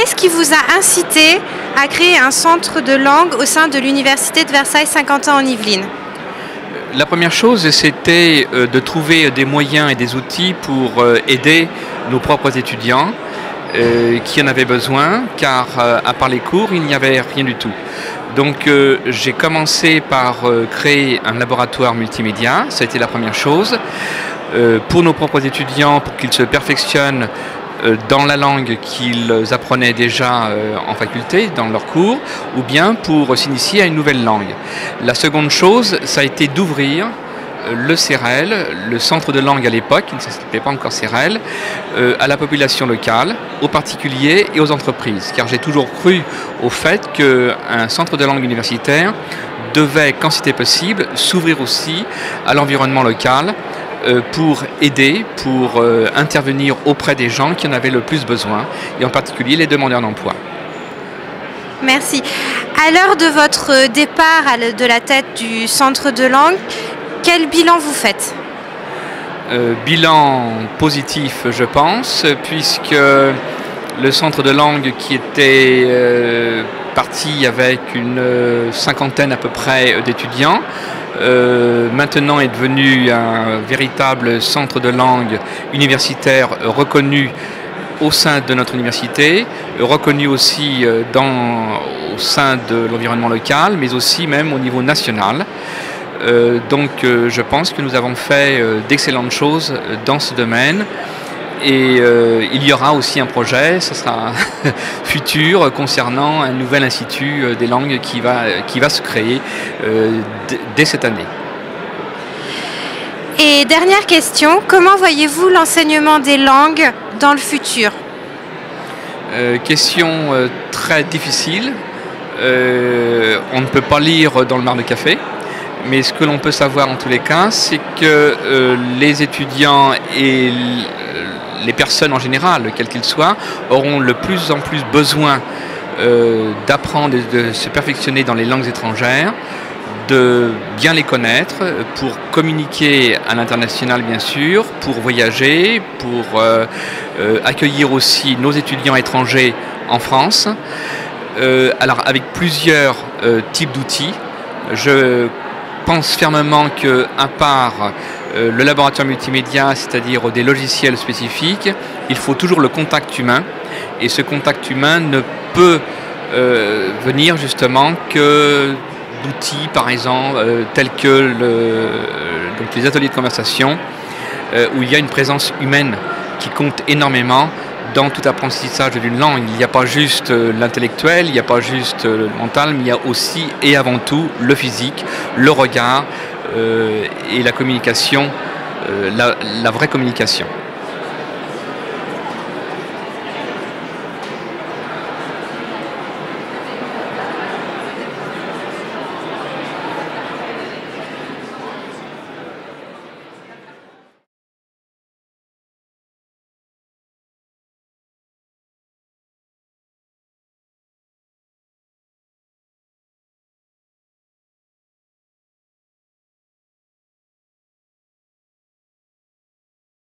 Qu'est-ce qui vous a incité à créer un centre de langue au sein de l'Université de Versailles-Saint-Quentin-en-Yvelines? La première chose, c'était de trouver des moyens et des outils pour aider nos propres étudiants qui en avaient besoin, car à part les cours, il n'y avait rien du tout. Donc j'ai commencé par créer un laboratoire multimédia, ça a été la première chose, pour nos propres étudiants, pour qu'ils se perfectionnent dans la langue qu'ils apprenaient déjà en faculté, dans leurs cours, ou bien pour s'initier à une nouvelle langue. La seconde chose, ça a été d'ouvrir le CEREL, le centre de langue à l'époque, qui ne s'appelait pas encore CEREL, à la population locale, aux particuliers et aux entreprises. Car j'ai toujours cru au fait qu'un centre de langue universitaire devait, quand c'était possible, s'ouvrir aussi à l'environnement local, pour aider, pour intervenir auprès des gens qui en avaient le plus besoin, et en particulier les demandeurs d'emploi. Merci. À l'heure de votre départ de la tête du centre de langue, quel bilan vous faites? Bilan positif, je pense, puisque le centre de langue qui était parti avec une cinquantaine à peu près d'étudiants, maintenant est devenu un véritable centre de langue universitaire reconnu au sein de notre université, reconnu aussi au sein de l'environnement local, mais aussi même au niveau national. Donc je pense que nous avons fait d'excellentes choses dans ce domaine. Et il y aura aussi un projet, ce sera futur, concernant un nouvel institut des langues qui va se créer dès cette année. Et dernière question, comment voyez-vous l'enseignement des langues dans le futur? Question très difficile. On ne peut pas lire dans le mar de café. Mais ce que l'on peut savoir en tous les cas, c'est que les étudiants et les personnes en général, quels qu'ils soient, auront de plus en plus besoin d'apprendre et de se perfectionner dans les langues étrangères, de bien les connaître, pour communiquer à l'international bien sûr, pour voyager, pour accueillir aussi nos étudiants étrangers en France. Alors avec plusieurs types d'outils, je pense fermement qu'à part le laboratoire multimédia, c'est-à-dire des logiciels spécifiques, il faut toujours le contact humain. Et ce contact humain ne peut venir justement que d'outils, par exemple, tels que donc les ateliers de conversation, où il y a une présence humaine qui compte énormément dans tout apprentissage d'une langue. Il n'y a pas juste l'intellectuel, il n'y a pas juste le mental, mais il y a aussi et avant tout le physique, le regard et la communication, la vraie communication.